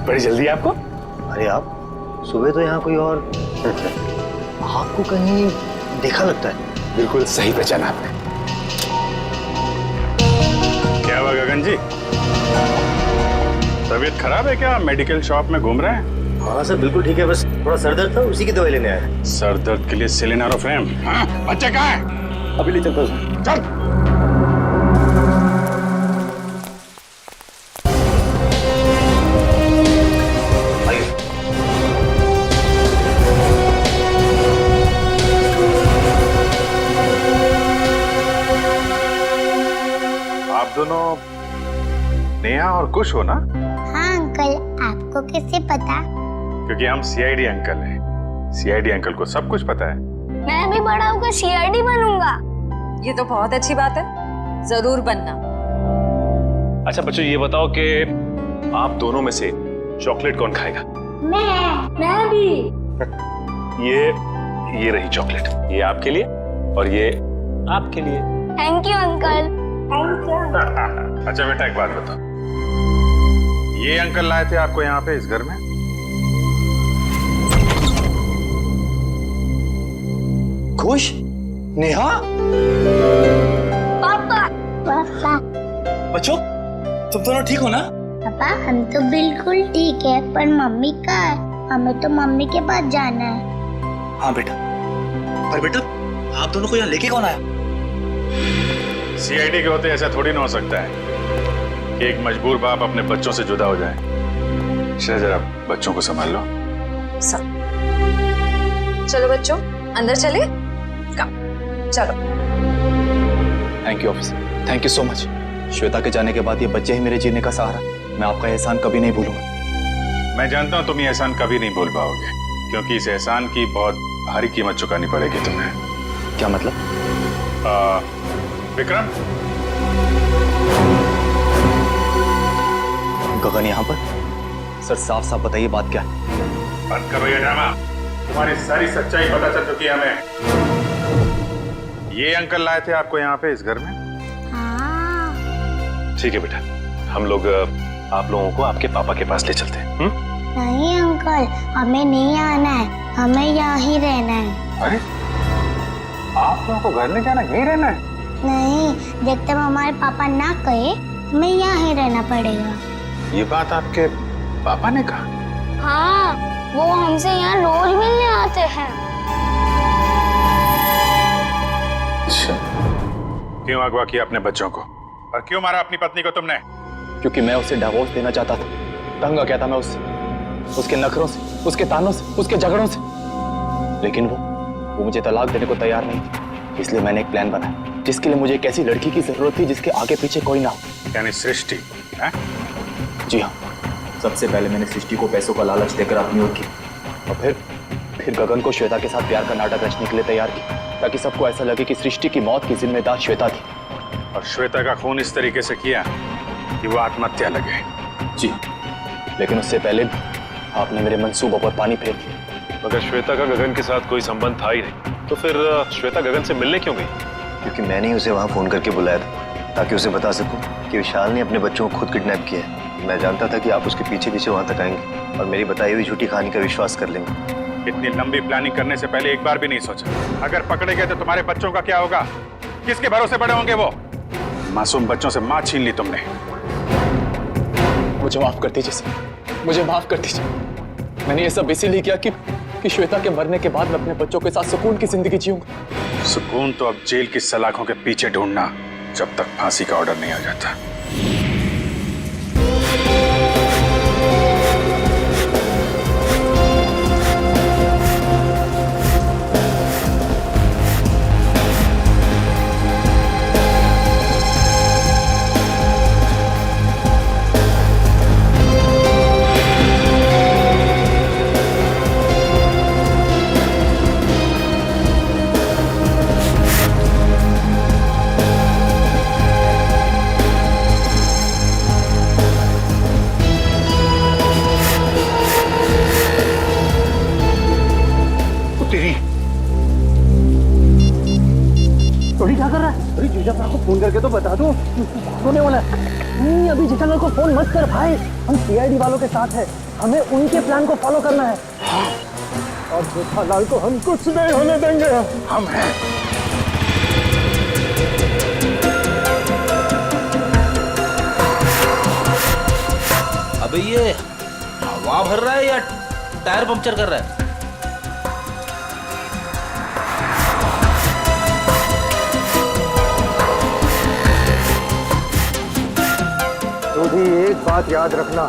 बड़ी जल्दी है आपको? अरे आप सुबह तो यहाँ कोई और आपको कहीं देखा लगता है। बिल्कुल सही पहचाना आपने। क्या हुआ गगन जी, तबीयत खराब है क्या? मेडिकल शॉप में घूम रहे हैं? हाँ सर बिल्कुल ठीक है, बस थोड़ा सर दर्द था, उसी की दवाई लेने आया। सर दर्द के लिए सिलेनारो फ्लेम? हाँ, बच्चे कहाँ है? अभी ले चलता हूँ। चल। दोनों नेहा और कुश हो ना? हाँ अंकल, आपको कैसे पता? क्योंकि हम सीआईडी अंकल हैं। सीआईडी अंकल को सब कुछ पता है। मैं भी बड़ा होकर सीआईडी बनूंगा। ये तो बहुत अच्छी बात है, जरूर बनना। अच्छा बच्चों, ये बताओ कि आप दोनों में से चॉकलेट कौन खाएगा? मैं भी। ये रही चॉकलेट, ये आपके लिए और ये आपके लिए। Thank you uncle. Thank you. अच्छा बेटा, एक बात बताओ, ये अंकल लाए थे आपको यहाँ पे इस घर में? खुश? नेहा? पापा। पापा। बच्चों, तुम दोनों ठीक हो ना? पापा हम तो बिल्कुल ठीक है, पर मम्मी कहाँ है? हमें तो मम्मी के पास जाना है। हाँ बेटा, पर बेटा आप दोनों को यहाँ लेके कौन आया? सीआईडी के होते ऐसा थोड़ी ना हो सकता है कि एक मजबूर बाप अपने बच्चों से जुदा हो जाए। जरा बच्चों को संभाल लो। चलो बच्चों, अंदर चले। चलो। Thank you officer, thank you so much. Shweta के जाने के बाद ये बच्चे ही मेरे जीने का सहारा। मैं आपका एहसान कभी नहीं भूलूंगा। मैं जानता हूँ तुम ये एहसान कभी नहीं भूल पाओगे, क्योंकि इस एहसान की बहुत भारी कीमत चुकानी पड़ेगी तुम्हें। क्या मतलब? विक्रम, गगन यहाँ पर? सर साफ साफ बताइए बात क्या है? बंद करो ये ड्रामा। तुम्हारी सारी सच्चाई पता चल चुकी है हमें। ये अंकल लाए थे आपको यहाँ पे इस घर में? ठीक है बेटा, हम लोग आप लोगों को आपके पापा के पास ले चलते हैं। नहीं अंकल, हमें नहीं आना है, हमें यहाँ ही रहना है। अरे, आप लोगों को घर में जाना, यहीं रहना है? नहीं, जब तक हमारे पापा ना कहे हमें यहाँ ही रहना पड़ेगा। ये बात आपके पापा ने कहा? हाँ, वो हमसे यहाँ रोज मिलने आते हैं। अच्छा, क्यों अगवा किया अपने बच्चों को और क्यों मारा अपनी पत्नी को तुमने? क्योंकि मैं उसे डिवोर्स देना चाहता था। तंग आ गया था मैं उससे, उसके नखरों से, उसके तानों से, उसके झगड़ों से। लेकिन वो मुझे तलाक देने को तैयार नहीं थी। इसलिए मैंने एक प्लान बनाया जिसके लिए मुझे एक ऐसी लड़की की जरूरत थी जिसके आगे पीछे कोई ना हो। यानी सृष्टि है? जी हाँ, सबसे पहले मैंने सृष्टि को पैसों का लालच देकर अपनी ओर की और फिर गगन को श्वेता के साथ प्यार का नाटक रचने के लिए तैयार किया, ताकि सबको ऐसा लगे कि सृष्टि की मौत की जिम्मेदार श्वेता थी। और श्वेता का खून इस तरीके से किया कि वो आत्महत्या लगे। जी, लेकिन उससे पहले आपने मेरे मंसूबों पर पानी फेर दिया। मगर श्वेता का गगन के साथ कोई संबंध था ही नहीं, तो फिर श्वेता गगन से मिलने क्यों गई? क्योंकि मैंने ही उसे वहाँ फोन करके बुलाया था, ताकि उसे बता सकूं कि विशाल ने अपने बच्चों को खुद किडनैप किया है। मैं जानता था कि आप उसके पीछे पीछे वहाँ तक आएंगे और मेरी बताई हुई झूठी कहानी का विश्वास कर लेंगे। इतनी लंबी प्लानिंग करने से पहले एक बार भी नहीं सोचा, अगर पकड़े गए तो तुम्हारे बच्चों का क्या होगा? किसके भरोसे पड़े होंगे वो? मासूम बच्चों से मां छीन ली तुमने। मुझे माफ कर दीजिए सर, मुझे माफ कर दीजिए। मैंने ये सब इसीलिए किया कि श्वेता के मरने के बाद मैं अपने बच्चों के साथ सुकून की जिंदगी जीऊंगा। सुकून तो अब जेल की सलाखों के पीछे ढूंढना, जब तक फांसी का ऑर्डर नहीं आ जाता। फोन करके तो बता दो होने वाला है। नहीं, अभी जेठालाल को फोन मत कर भाई, हम सीआईडी वालों के साथ हैं, हमें उनके प्लान को फॉलो करना है। और जेठालाल को हम कुछ नहीं होने देंगे। हम हैं। अबे ये हवा भर रहा है या टायर पंक्चर कर रहा है? तो भी एक बात याद रखना,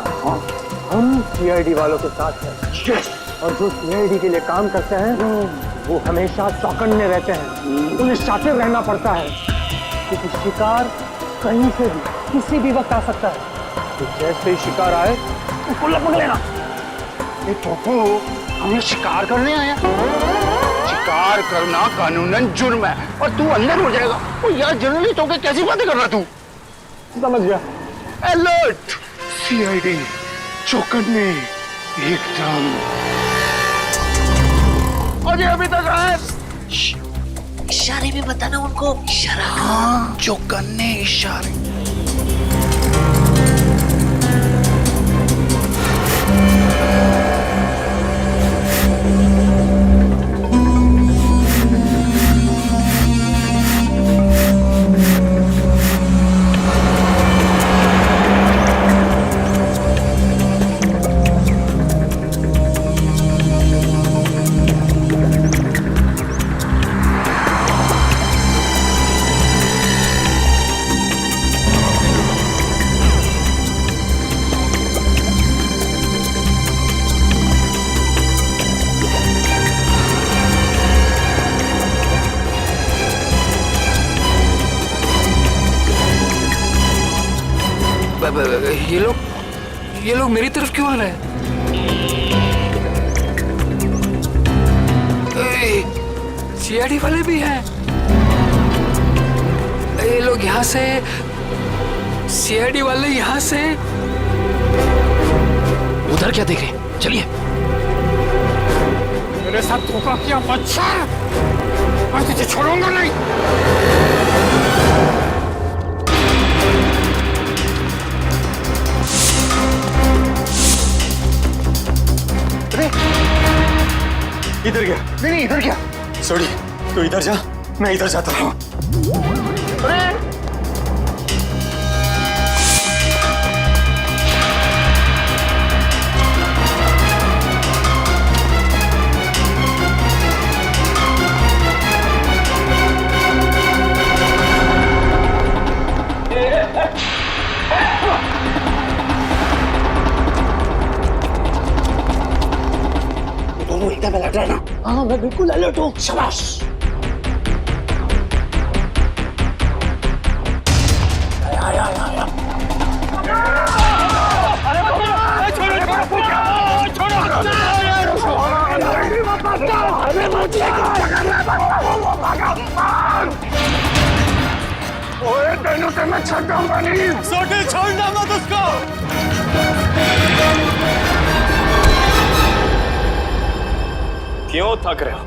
हम सीआईडी वालों के साथ हैं और जो सीआईडी के लिए काम करते हैं वो हमेशा चौकन्ने रहते हैं, उन्हें शातिर रहना पड़ता है क्योंकि शिकार कहीं से भी किसी भी वक्त आ सकता है। तो जैसे ही शिकार आए उसको लगभग लेना। ये पप्पू हम ये शिकार करने आया। शिकार करना कानूनन जुर्म है और तू अंदर हो जाएगा। ओ यार जर्नलिस्ट होकर कैसी बातें कर रहा तू? समझ गया। अलर्ट सीआईडी चौकन्ने एकदम। अजय अभी तक आए। इशारे में बताना उनको। इशारा हाँ चौकन्ने इशारे। ये लोग मेरी तरफ क्यों आ रहे हैं? सीआईडी वाले भी हैं। ये लोग यहाँ से, सीआईडी वाले यहाँ से। उधर क्या देख रहे? चलिए। मेरे साथ धोखा किया बच्चा, मैं तुझे छोड़ूंगा नहीं। इधर गया? नहीं इधर क्या? सॉरी, तू इधर जा, मैं इधर जाता हूँ। दोनों एकदम अलर्ट रहना। हाँ मैं बिल्कुल अलर्ट हूँ। शाबाश। ओए तेनों से मैं छूटूंगा नहीं। सोटे छोड़ना मत उसको। क्यों थक रहे हो?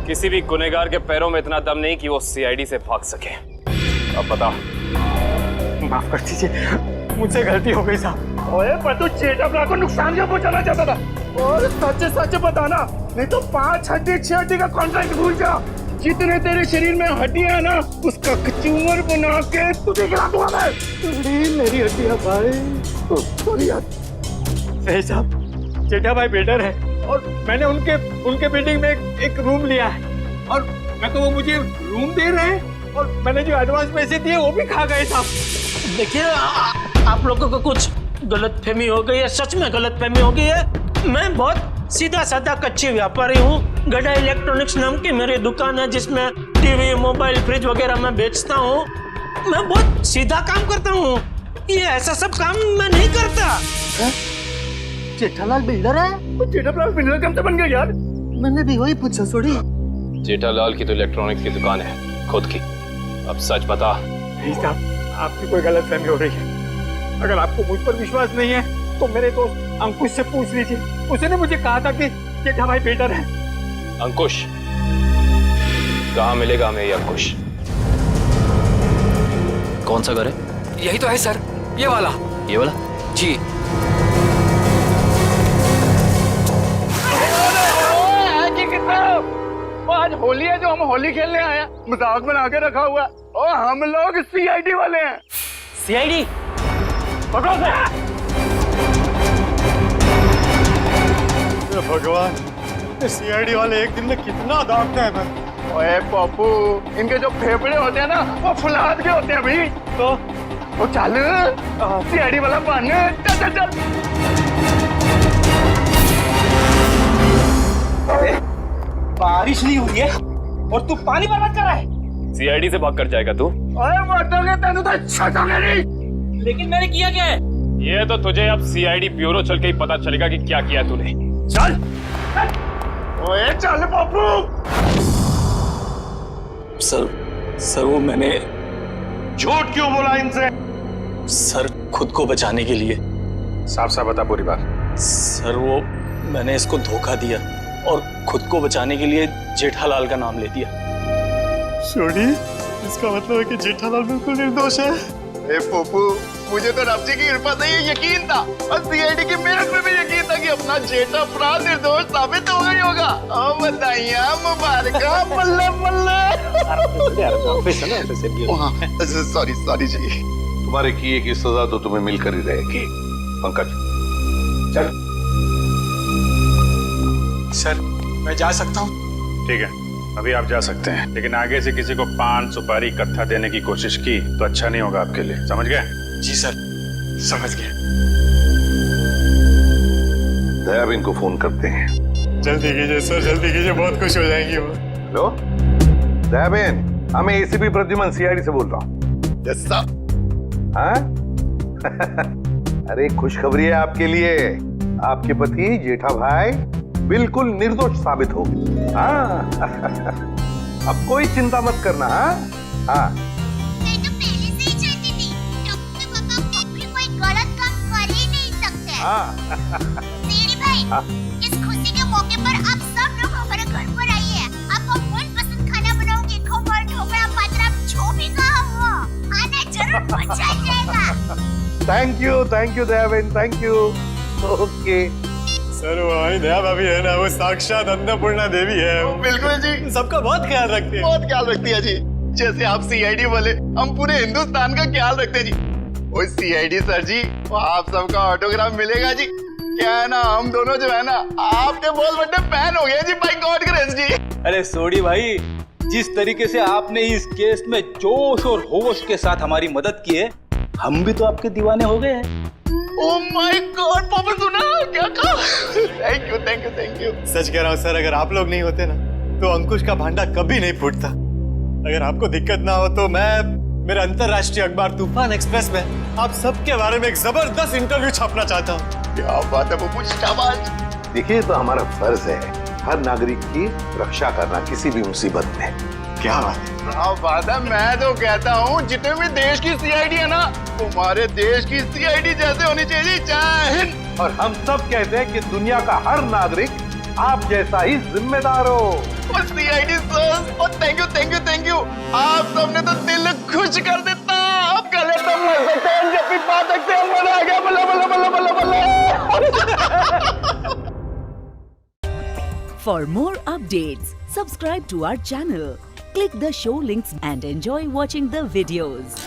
किसी भी गुनहगार के पैरों में इतना दम नहीं कि वो सीआईडी से भाग सके। अब बताओ। माफ कर दीजिए, मुझसे गलती हो गई साहब। ओए पर तू चेटा को नुकसान क्यों पहुंचाना चाहता था? और सच सच बताना, नहीं तो 5 हड्डी 6 हड्डी का कॉन्ट्रैक्ट भूल जा। जितने तेरे शरीर में हड्डियां है ना, उसका कचूमर बना के तुझे खिला दूंगा मैं। मेरी हड्डियां भाई। सॉरी यार। सही साहब, चेटा भाई बिल्डर है और मैंने उनके बिल्डिंग में एक रूम लिया है और मैं तो वो मुझे रूम दे रहे हैं और मैंने जो एडवांस पैसे दिए वो भी खा गए साहब। देखिए आप लोगों को कुछ गलतफहमी हो गई है, सच में गलतफहमी हो गई है। मैं बहुत सीधा साधा कच्ची व्यापारी हूँ। गड़ा इलेक्ट्रॉनिक्स नाम की मेरी दुकान है जिसमें टीवी, मोबाइल, फ्रिज वगैरह मैं बेचता हूँ। मैं बहुत सीधा काम करता हूँ, ये ऐसा सब काम मैं नहीं करता। जेठालाल बिल्डर है? जेठालाल बिल्डर कब से बन गया यार? मैंने भी वही पूछा सोड़ी। जेठालाल की तो इलेक्ट्रॉनिक्स की दुकान है खुद की। अब सच बता। नहीं साहब, आपकी कोई गलतफहमी हो रही है। अगर आपको मुझ पर विश्वास नहीं है तो मेरे दोस्त अंकुश से पूछ लीजिए। उसने मुझे कहा था कि जेठा भाई बेटर है। अंकुश? कहाँ मिलेगा हमें ये अंकुश? कौन सा घर है? यही तो है सर, ये वाला। ये वाला? जी। आज होली है जो हम होली खेलने आए हैं, मजाक बना के रखा हुआ है। और हम लोग सीआईडी वाले हैं। सीआईडी? पकड़ो से। भगवान, सीआईडी वाले एक दिन में कितना दागते हैं मैं। ओए पप्पू, इनके जो फेफड़े होते हैं ना वो फुलाद के होते हैं भाई। तो चल सीआईडी वाला बन। चल चल चल। बारिश नहीं हुई है और तू पानी बर्बाद कर रहा है। सीआईडी से भाग कर जाएगा तू? ओए मर्दोगे तेनू तो छटोगे नहीं। लेकिन मैंने किया क्या है? ये तो तुझे अब सीआईडी ब्यूरो चल के ही पता चलेगा कि क्या किया तूने। चल ओए चल बापू। सर वो मैंने झूठ क्यों बोला इनसे? सर खुद को बचाने के लिए। साफ साफ बता पूरी बात। सर वो मैंने इसको धोखा दिया और खुद को बचाने के लिए जेठालाल का नाम ले दिया। सोडी, इसका मतलब है कि जेठालाल बिल्कुल निर्दोष है। ए पप्पू, मुझे तो रब जी की कृपा से ये यकीन था और सीआईडी की मेहनत में भी यकीन था कि अपना जेठा अपराध निर्दोष साबित हो गई होगा। ओ बधाइयां मुबारका, बल्ले बल्ले। सॉरी जी। तुम्हारे किए की सजा तो तुम्हें मिलकर ही रहेगी। पंकज चल। सर मैं जा सकता हूँ? ठीक है, अभी आप जा सकते हैं, लेकिन आगे से किसी को पान सुपारी कत्था देने की कोशिश की तो अच्छा नहीं होगा आपके लिए। समझ गए? जी सर, समझ गए। दयाबेन को फोन करते हैं। जल्दी कीजिए सर, जल्दी कीजिए, बहुत खुश हो जाएंगी वो। हेलो दयाबेन, मैं एसीपी प्रद्युमन सीआईडी से बोल रहा हूँ। Yes sir. हाँ? अरे खुशखबरी है आपके लिए, आपके पति जेठा भाई बिल्कुल निर्दोष साबित हो गए। हाँ अब कोई चिंता मत करना। हाँ मैं तो पहले से ही चाहती थी, टप्पू के पापा कभी कोई गलत काम कर ही नहीं सकते। सीडी भाई, इस खुशी के मौके पर आप सब लोग हमारे घर पर आइए। आपको मनपसंद खाना बनाऊंगी, खमण, ढोकला, पात्रा, जो भी कहा वो आना जरूर, मजा आ जाएगा। Thank you Dayaben, thank you. Okay sir वो हमारी दया भाभी है ना, वो साक्षात अन्नपूर्णा देवी है। बिल्कुल जी, सबका बहुत ख्याल रखती है। बहुत ख्याल रखती है जी। जैसे आप सीआईडी वाले, हम पूरे हिंदुस्तान का ख्याल रखते हैं जी। वो सीआईडी सर जी, वो आप सबका ऑटोग्राफ मिलेगा जी। क्या है ना, हम दोनों जो है ना, आपके बहुत बड़े फैन हो गए जी, बाय गॉड ग्रेस जी। अरे सोडी भाई, जिस तरीके से आपने इस केस में जोश और होश के साथ हमारी मदद की है, हम भी तो आपके दीवाने हो गए हैं। ओह माय गॉड, पापा सुना क्या कहा? Thank you. सच कह रहा हूँ सर, अगर आप लोग नहीं होते ना तो अंकुश का भांडा कभी नहीं फूटता। अगर आपको दिक्कत ना हो तो मैं मेरे अंतरराष्ट्रीय अखबार तूफान एक्सप्रेस में आप सबके बारे में एक जबरदस्त इंटरव्यू छापना चाहता हूँ। क्या बात है पप्पू, शाबाश। देखिए, तो हमारा फर्ज है हर नागरिक की रक्षा करना किसी भी मुसीबत में। क्या बात है? बात है, मैं तो कहता हूँ जितने भी देश की सीआईडी है ना, तुम्हारे देश की सीआईडी जैसे होनी चाहिए। जय हिंद। और हम सब कहते हैं कि दुनिया का हर नागरिक आप जैसा ही जिम्मेदार हो। और सीआईडी सर, और थैंक यू। आप सबने तो दिल खुश कर देता। आप गले तो मर सकते हैं, जब भी पा सकते हैं, मजा आ गया। बल्ले। For more updates, subscribe to our channel, click the show links and enjoy watching the videos.